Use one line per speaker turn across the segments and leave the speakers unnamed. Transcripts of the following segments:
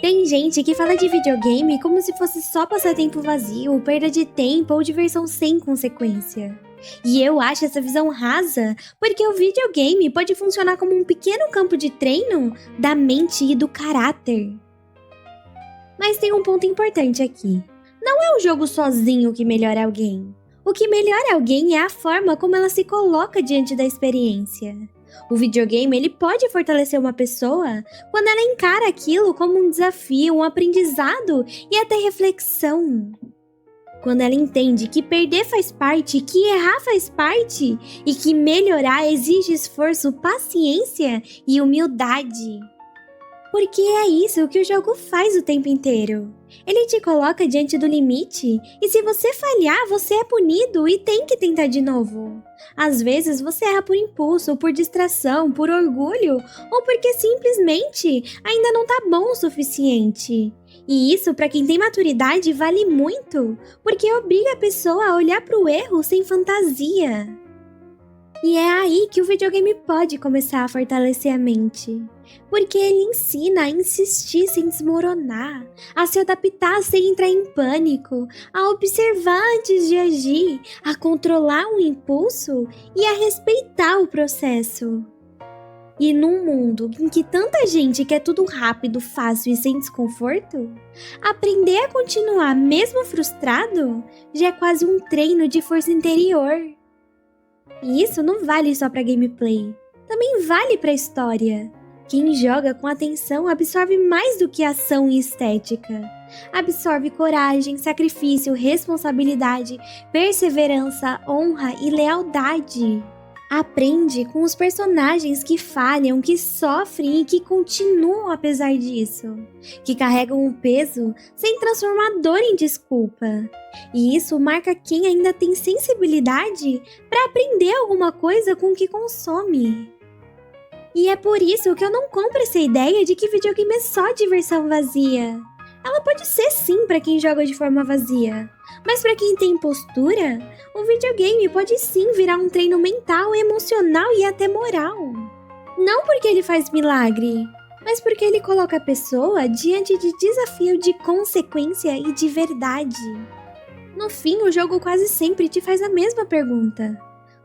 Tem gente que fala de videogame como se fosse só passatempo vazio, perda de tempo ou diversão sem consequência. E eu acho essa visão rasa, porque o videogame pode funcionar como um pequeno campo de treino da mente e do caráter. Mas tem um ponto importante aqui. Não é o jogo sozinho que melhora alguém. O que melhora alguém é a forma como ela se coloca diante da experiência. O videogame ele pode fortalecer uma pessoa quando ela encara aquilo como um desafio, um aprendizado e até reflexão. Quando ela entende que perder faz parte, que errar faz parte e que melhorar exige esforço, paciência e humildade. Porque é isso que o jogo faz o tempo inteiro. Ele te coloca diante do limite e se você falhar, você é punido e tem que tentar de novo. Às vezes você erra por impulso, por distração, por orgulho ou porque simplesmente ainda não tá bom o suficiente. E isso, para quem tem maturidade, vale muito, porque obriga a pessoa a olhar para o erro sem fantasia. E é aí que o videogame pode começar a fortalecer a mente. Porque ele ensina a insistir sem desmoronar, a se adaptar sem entrar em pânico, a observar antes de agir, a controlar um impulso e a respeitar o processo. E num mundo em que tanta gente quer tudo rápido, fácil e sem desconforto, aprender a continuar mesmo frustrado já é quase um treino de força interior. E isso não vale só para gameplay, também vale para a história. Quem joga com atenção absorve mais do que ação e estética. Absorve coragem, sacrifício, responsabilidade, perseverança, honra e lealdade. Aprende com os personagens que falham, que sofrem e que continuam apesar disso. Que carregam um peso sem transformar dor em desculpa. E isso marca quem ainda tem sensibilidade para aprender alguma coisa com o que consome. E é por isso que eu não compro essa ideia de que videogame é só diversão vazia. Ela pode ser sim para quem joga de forma vazia, mas para quem tem postura, o videogame pode sim virar um treino mental, emocional e até moral. Não porque ele faz milagre, mas porque ele coloca a pessoa diante de desafio de consequência e de verdade. No fim, o jogo quase sempre te faz a mesma pergunta.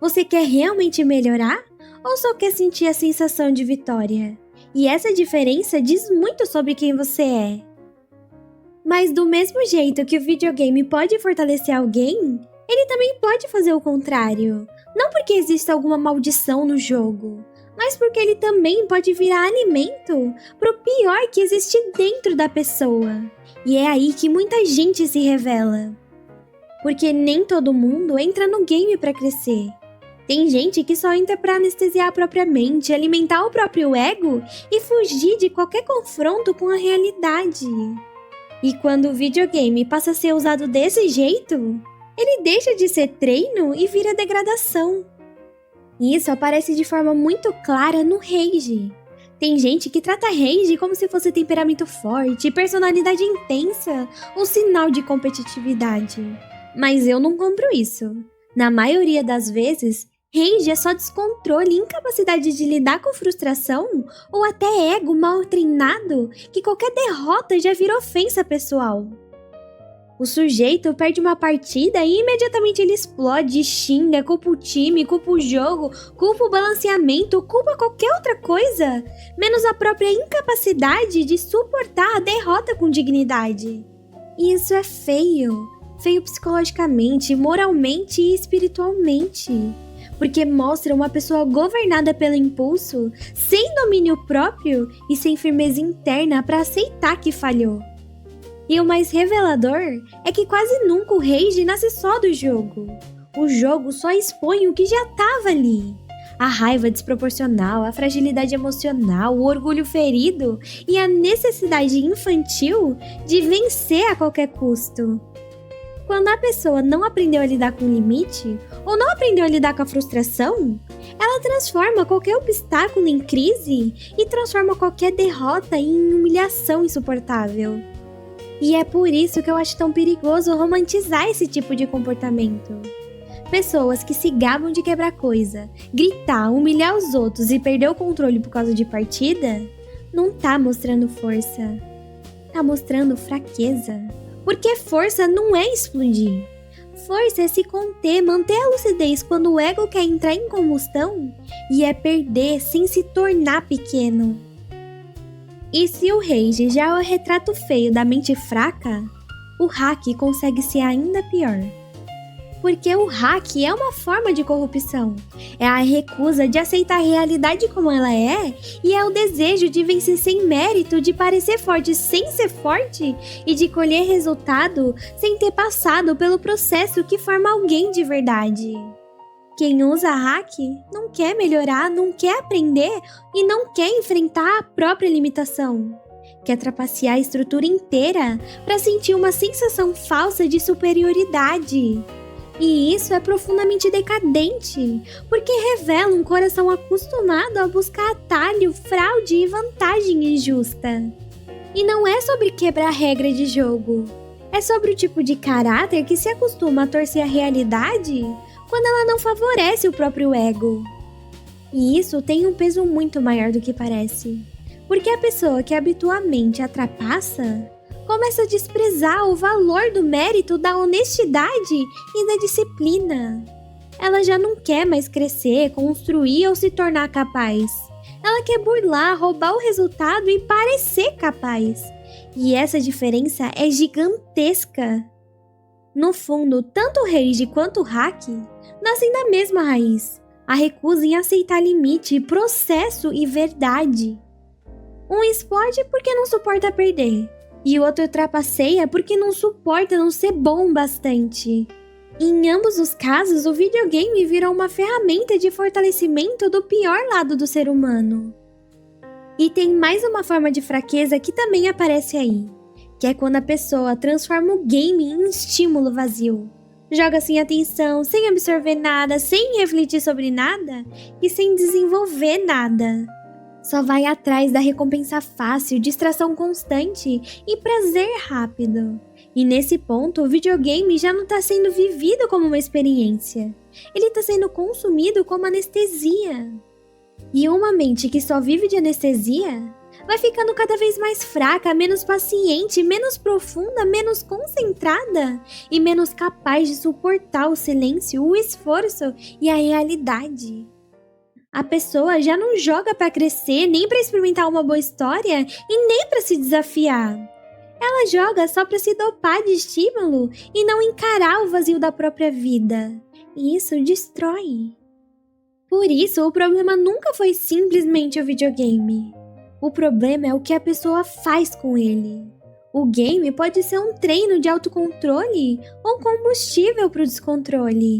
Você quer realmente melhorar? Ou só quer sentir a sensação de vitória? E essa diferença diz muito sobre quem você é. Mas do mesmo jeito que o videogame pode fortalecer alguém, ele também pode fazer o contrário. Não porque exista alguma maldição no jogo, mas porque ele também pode virar alimento pro pior que existe dentro da pessoa. E é aí que muita gente se revela. Porque nem todo mundo entra no game pra crescer. Tem gente que só entra pra anestesiar a própria mente, alimentar o próprio ego e fugir de qualquer confronto com a realidade. E quando o videogame passa a ser usado desse jeito, ele deixa de ser treino e vira degradação. E isso aparece de forma muito clara no Rage. Tem gente que trata Rage como se fosse temperamento forte, personalidade intensa ou sinal de competitividade. Mas eu não compro isso. Na maioria das vezes, Rage é só descontrole e incapacidade de lidar com frustração ou até ego mal treinado que qualquer derrota já vira ofensa pessoal. O sujeito perde uma partida e imediatamente ele explode, xinga, culpa o time, culpa o jogo, culpa o balanceamento, culpa qualquer outra coisa, menos a própria incapacidade de suportar a derrota com dignidade. E isso é feio. Feio psicologicamente, moralmente e espiritualmente. Porque mostra uma pessoa governada pelo impulso, sem domínio próprio e sem firmeza interna para aceitar que falhou. E o mais revelador é que quase nunca o rage nasce só do jogo. O jogo só expõe o que já estava ali. A raiva desproporcional, a fragilidade emocional, o orgulho ferido e a necessidade infantil de vencer a qualquer custo. Quando a pessoa não aprendeu a lidar com o limite, ou não aprendeu a lidar com a frustração, ela transforma qualquer obstáculo em crise e transforma qualquer derrota em humilhação insuportável. E é por isso que eu acho tão perigoso romantizar esse tipo de comportamento. Pessoas que se gabam de quebrar coisa, gritar, humilhar os outros e perder o controle por causa de partida, não tá mostrando força. tá mostrando fraqueza. Porque força não é explodir. Força é se conter, manter a lucidez quando o ego quer entrar em combustão e é perder sem se tornar pequeno. E se o rage já é o retrato feio da mente fraca, o hack consegue ser ainda pior. Porque o hack é uma forma de corrupção. É a recusa de aceitar a realidade como ela é e é o desejo de vencer sem mérito, de parecer forte sem ser forte e de colher resultado sem ter passado pelo processo que forma alguém de verdade. Quem usa hack não quer melhorar, não quer aprender e não quer enfrentar a própria limitação. Quer trapacear a estrutura inteira para sentir uma sensação falsa de superioridade. E isso é profundamente decadente, porque revela um coração acostumado a buscar atalho, fraude e vantagem injusta. E não é sobre quebrar regra de jogo, é sobre o tipo de caráter que se acostuma a torcer a realidade quando ela não favorece o próprio ego. E isso tem um peso muito maior do que parece, porque a pessoa que habitualmente a trapassa começa a desprezar o valor do mérito, da honestidade e da disciplina. Ela já não quer mais crescer, construir ou se tornar capaz. Ela quer burlar, roubar o resultado e parecer capaz. E essa diferença é gigantesca. No fundo, tanto o rage quanto o hack nascem da mesma raiz, a recusa em aceitar limite, processo e verdade. Um explode porque não suporta perder. E o outro trapaceia porque não suporta não ser bom bastante. Em ambos os casos, o videogame virou uma ferramenta de fortalecimento do pior lado do ser humano. E tem mais uma forma de fraqueza que também aparece aí, que é quando a pessoa transforma o game em estímulo vazio. Joga sem atenção, sem absorver nada, sem refletir sobre nada e sem desenvolver nada. Só vai atrás da recompensa fácil, distração constante e prazer rápido. E nesse ponto, o videogame já não está sendo vivido como uma experiência. Ele está sendo consumido como anestesia. E uma mente que só vive de anestesia vai ficando cada vez mais fraca, menos paciente, menos profunda, menos concentrada e menos capaz de suportar o silêncio, o esforço e a realidade. A pessoa já não joga para crescer, nem para experimentar uma boa história e nem para se desafiar. Ela joga só para se dopar de estímulo e não encarar o vazio da própria vida. E isso destrói. Por isso, o problema nunca foi simplesmente o videogame. O problema é o que a pessoa faz com ele. O game pode ser um treino de autocontrole ou combustível para o descontrole.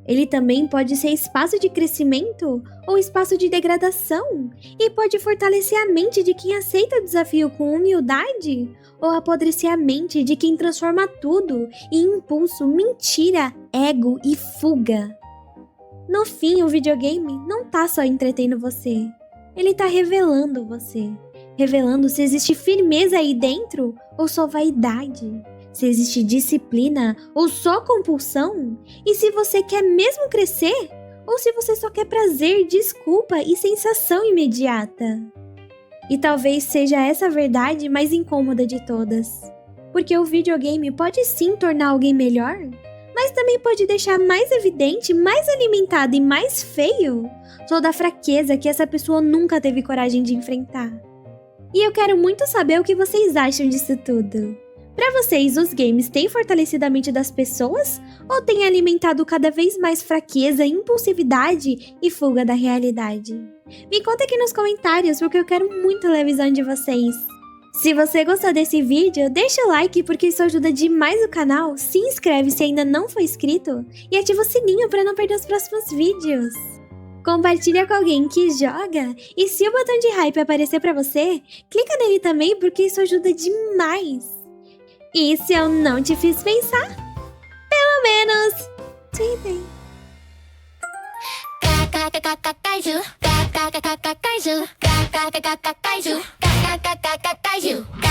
Ele também pode ser espaço de crescimento ou espaço de degradação e pode fortalecer a mente de quem aceita o desafio com humildade ou apodrecer a mente de quem transforma tudo em impulso, mentira, ego e fuga. No fim, o videogame não tá só entretendo você, ele tá revelando você, revelando se existe firmeza aí dentro ou só vaidade. Se existe disciplina ou só compulsão? E se você quer mesmo crescer? Ou se você só quer prazer, desculpa e sensação imediata? E talvez seja essa a verdade mais incômoda de todas. Porque o videogame pode sim tornar alguém melhor, mas também pode deixar mais evidente, mais alimentado e mais feio toda a fraqueza que essa pessoa nunca teve coragem de enfrentar. E eu quero muito saber o que vocês acham disso tudo. Para vocês, os games têm fortalecido a mente das pessoas ou têm alimentado cada vez mais fraqueza, impulsividade e fuga da realidade? Me conta aqui nos comentários porque eu quero muito ler a visão de vocês. Se você gostou desse vídeo, deixa o like porque isso ajuda demais o canal, se inscreve se ainda não for inscrito e ativa o sininho para não perder os próximos vídeos. Compartilha com alguém que joga e se o botão de hype aparecer para você, clica nele também porque isso ajuda demais. E se eu não te fiz pensar, pelo menos te dei. Kaiju.